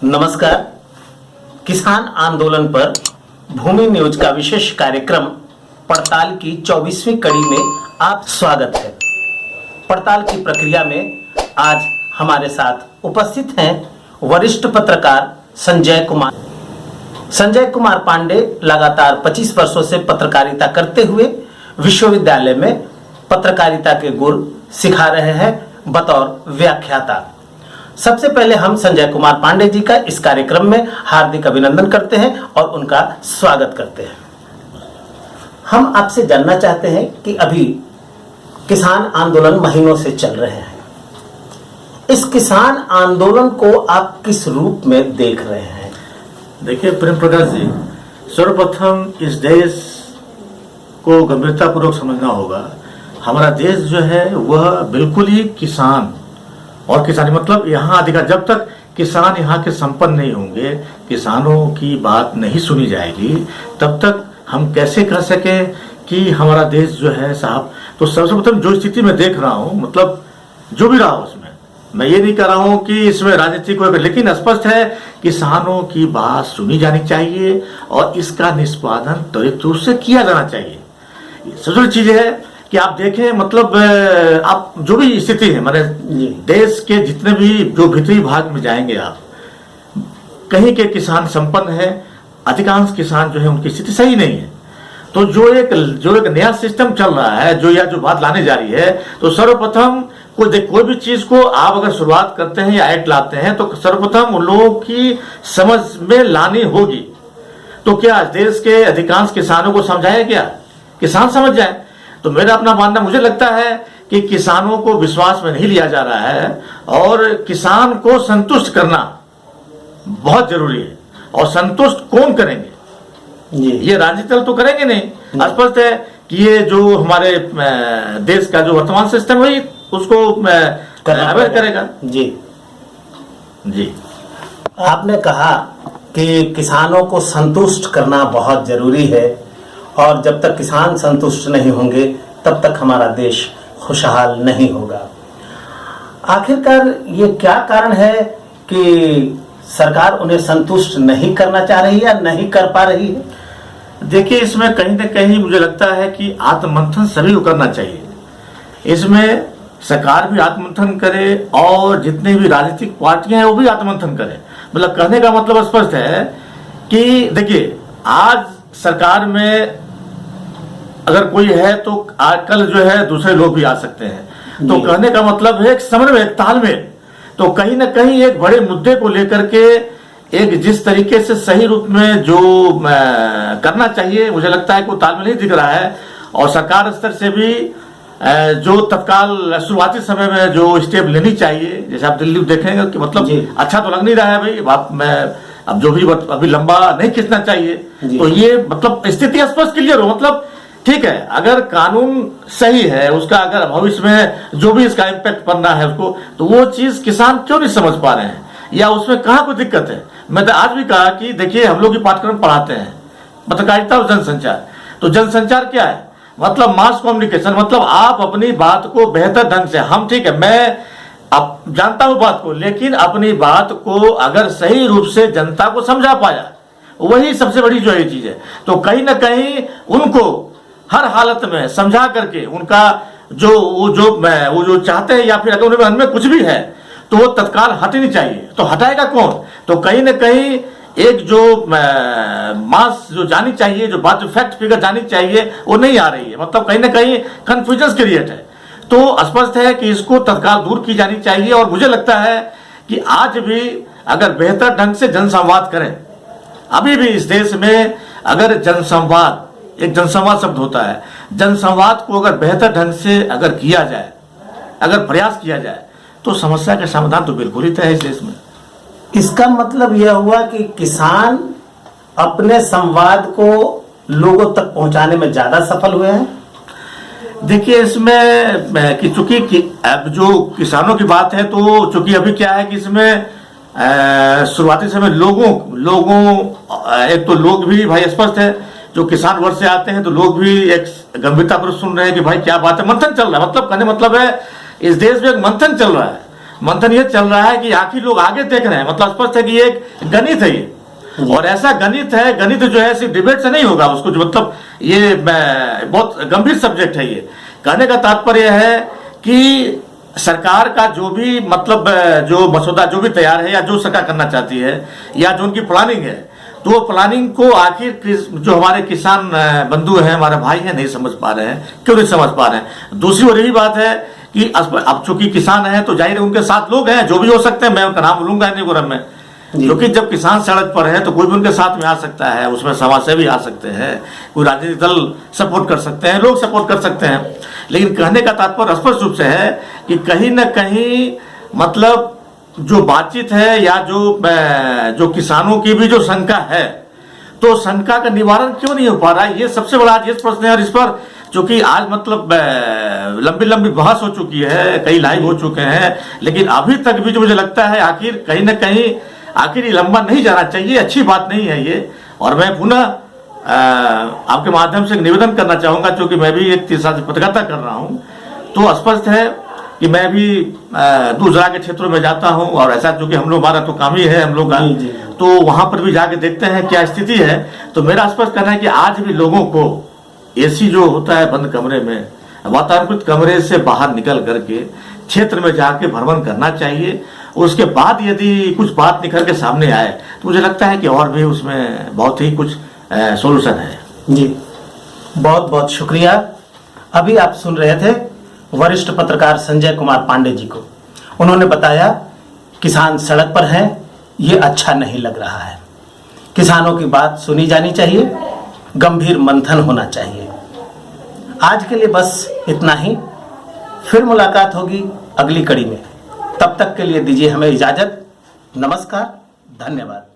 नमस्कार। किसान आंदोलन पर भूमि न्यूज का विशेष कार्यक्रम पड़ताल की 24वीं कड़ी में आप स्वागत है। पड़ताल की प्रक्रिया में आज हमारे साथ उपस्थित हैं वरिष्ठ पत्रकार संजय कुमार पांडे। लगातार 25 वर्षों से पत्रकारिता करते हुए विश्वविद्यालय में पत्रकारिता के गुर सिखा रहे हैं बतौर व्याख्याता। सबसे पहले हम संजय कुमार पांडे जी का इस कार्यक्रम में हार्दिक अभिनंदन करते हैं और उनका स्वागत करते हैं। हम आपसे जानना चाहते हैं कि अभी किसान आंदोलन महीनों से चल रहे हैं। इस किसान आंदोलन को आप किस रूप में देख रहे हैं? देखिए प्रेम प्रकाश जी, सर्वप्रथम इस देश को गंभीरतापूर्वक समझना होगा। हमारा देश जो है वह बिल्कुल ही किसान और किसानी मतलब यहाँ अधिकार, जब तक किसान यहाँ के संपन्न नहीं होंगे, किसानों की बात नहीं सुनी जाएगी, तब तक हम कैसे कह सके कि हमारा देश जो है साहब। तो सबसे प्रथम जो स्थिति में देख रहा हूँ, मतलब जो भी रहा हो उसमें, मैं ये नहीं कह रहा हूँ कि इसमें राजनीति को, लेकिन स्पष्ट है किसानों की बात सुनी जानी चाहिए और इसका निष्पादन त्वरित रूप से किया जाना चाहिए। सबसे बड़ी चीज है कि आप देखें, मतलब आप जो भी स्थिति है, माने देश के जितने भी जो भीतरी भाग में जाएंगे आप, कहीं के किसान संपन्न है, अधिकांश किसान जो है उनकी स्थिति सही नहीं है। तो जो एक नया सिस्टम चल रहा है, जो बात लाने जा रही है, तो सर्वप्रथम कोई भी चीज को आप अगर शुरुआत करते हैं या एक्ट लाते हैं तो सर्वप्रथम उन लोगों की समझ में लानी होगी। तो क्या देश के अधिकांश किसानों को समझाया क्या? किसान समझ जाए। तो मेरा अपना मानना, मुझे लगता है कि किसानों को विश्वास में नहीं लिया जा रहा है और किसान को संतुष्ट करना बहुत जरूरी है। और संतुष्ट कौन करेंगे? ये राजनीतिक दल तो करेंगे नहीं। स्पष्ट है कि ये जो हमारे देश का जो वर्तमान सिस्टम है उसको करेगा। जी आपने कहा कि किसानों को संतुष्ट करना बहुत जरूरी है और जब तक किसान संतुष्ट नहीं होंगे तब तक हमारा देश खुशहाल नहीं होगा। आखिरकार ये क्या कारण है कि सरकार उन्हें संतुष्ट नहीं करना चाह रही है या नहीं कर पा रही है? देखिए, इसमें कहीं ना कहीं मुझे लगता है कि आत्ममंथन सभी को करना चाहिए। इसमें सरकार भी आत्ममंथन करे और जितनी भी राजनीतिक पार्टियां हैं वो भी आत्ममंथन करें। मतलब कहने का मतलब स्पष्ट है कि देखिए, आज सरकार में अगर कोई है तो कल जो है दूसरे लोग भी आ सकते हैं। तो कहने का मतलब है समन्वय, एक तालमेल। तो कहीं ना कहीं एक बड़े मुद्दे को लेकर के एक जिस तरीके से सही रूप में जो करना चाहिए, मुझे लगता है कि वो तालमेल नहीं दिख रहा है। और सरकार स्तर से भी जो तत्काल शुरुआती समय में जो स्टेप लेनी चाहिए, जैसे आप दिल्ली देखेंगे कि मतलब अच्छा तो लग नहीं रहा है भाई, बात में अब जो भी अभी लंबा नहीं खींचना चाहिए। तो ये मतलब स्थिति स्पष्ट क्लियर हो, मतलब ठीक है, अगर कानून सही है, उसका अगर भविष्य में जो भी इसका इम्पैक्ट पड़ना है उसको, तो वो चीज किसान क्यों नहीं समझ पा रहे हैं या उसमें कहाँ कोई दिक्कत है? मैं तो आज भी कहा कि देखिए, हम लोग पाठ्यक्रम पढ़ाते हैं पत्रकारिता और जनसंचार। तो जनसंचार क्या है? मतलब मास कम्युनिकेशन, मतलब आप अपनी बात को बेहतर ढंग से, हम ठीक है, मैं अब जानता हूं बात को, लेकिन अपनी बात को अगर सही रूप से जनता को समझा पाया, वही सबसे बड़ी जो है चीज है। तो कहीं ना कहीं उनको हर हालत में समझा करके उनका वो जो चाहते हैं, या फिर अगर उनके मन में कुछ भी है तो वो तत्काल हटनी चाहिए। तो हटाएगा कौन? तो कहीं ना कहीं एक जो मास जो जानी चाहिए, जो बात, जो फैक्ट फिगर जानी चाहिए, वो नहीं आ रही है। मतलब कहीं ना कहीं कंफ्यूजन क्रिएट है। तो स्पष्ट है कि इसको तत्काल दूर की जानी चाहिए। और मुझे लगता है कि आज भी अगर बेहतर ढंग से जनसंवाद करें, अभी भी इस देश में अगर जनसंवाद, एक जनसंवाद शब्द होता है, जनसंवाद को अगर बेहतर ढंग से अगर किया जाए, अगर प्रयास किया जाए, तो समस्या का समाधान तो बिल्कुल ही तय है इस देश में। इसका मतलब यह हुआ कि किसान अपने संवाद को लोगों तक पहुंचाने में ज्यादा सफल हुए हैं। देखिए, इसमें कि चूंकि अब जो किसानों की बात है, तो चूंकि अभी क्या है कि इसमें शुरुआती समय लोगों एक तो लोग भी भाई स्पष्ट है, जो किसान वर्ग से आते हैं तो लोग भी एक गंभीरता पर सुन रहे हैं कि भाई क्या बात है, मंथन चल रहा है। मतलब कहने मतलब है इस देश में एक मंथन चल रहा है। मंथन ये चल रहा है कि आखिर लोग आगे देख रहे हैं, मतलब स्पष्ट है कि ये एक गणित है ये, और ऐसा गणित है, गणित जो है सिर्फ डिबेट से नहीं होगा, उसको जो मतलब ये बहुत गंभीर सब्जेक्ट है ये। कहने का तात्पर्य है कि सरकार का जो भी मतलब जो मसौदा जो भी तैयार है या जो सरकार करना चाहती है या जो उनकी प्लानिंग है, तो वो प्लानिंग को आखिर जो हमारे किसान बंधु हैं, हमारे भाई हैं, नहीं समझ पा रहे हैं। क्यों नहीं समझ पा रहे हैं? दूसरी और यही बात है कि अब चूंकि किसान हैं तो जाहिर है उनके साथ लोग हैं जो भी हो सकते हैं, मैं उनका नाम लूंगा नहीं फोरम में, क्योंकि जब किसान सड़क पर है तो कोई भी उनके साथ में आ सकता है, उसमें समाजसेवी आ सकते हैं, कोई राजनीतिक दल सपोर्ट कर सकते हैं, लोग सपोर्ट कर सकते हैं। लेकिन कहने का तात्पर्य स्पष्ट रूप से है कि कहीं ना कहीं मतलब जो बातचीत है या जो किसानों की भी जो शंका है, तो शंका का निवारण क्यों नहीं हो पा रहा है, ये सबसे बड़ा आज ये प्रश्न है। और इस पर चूंकि आज मतलब लंबी लंबी बहस हो चुकी है, कई लाइव हो चुके हैं, लेकिन अभी तक भी जो मुझे लगता है आखिर कहीं ना कहीं आखिर ये लंबा नहीं जाना चाहिए, अच्छी बात नहीं है ये। और मैं पुनः आपके माध्यम से एक निवेदन करना चाहूंगा, क्योंकि मैं भी एक तीसरा पत्रकारिता कर रहा हूं, तो स्पष्ट है कि मैं भी दूर दराज के क्षेत्रों में जाता हूं, और ऐसा चूंकि हम लोग, हमारा तो काम ही है हम लोग का, तो वहां पर भी जाके देखते हैं क्या स्थिति है। तो मेरा स्पष्ट कहना है कि आज भी लोगों को एसी जो होता है बंद कमरे में, वातानुकूलित कमरे से बाहर निकल करके क्षेत्र में जाके भ्रमण करना चाहिए। उसके बाद यदि कुछ बात निकल के सामने आए तो मुझे लगता है कि और भी उसमें बहुत ही कुछ सॉल्यूशन है। जी, बहुत बहुत शुक्रिया। अभी आप सुन रहे थे वरिष्ठ पत्रकार संजय कुमार पांडे जी को। उन्होंने बताया किसान सड़क पर हैं, ये अच्छा नहीं लग रहा है, किसानों की बात सुनी जानी चाहिए, गंभीर मंथन होना चाहिए। आज के लिए बस इतना ही, फिर मुलाकात होगी अगली कड़ी में। तब तक के लिए दीजिए हमें इजाजत। नमस्कार, धन्यवाद।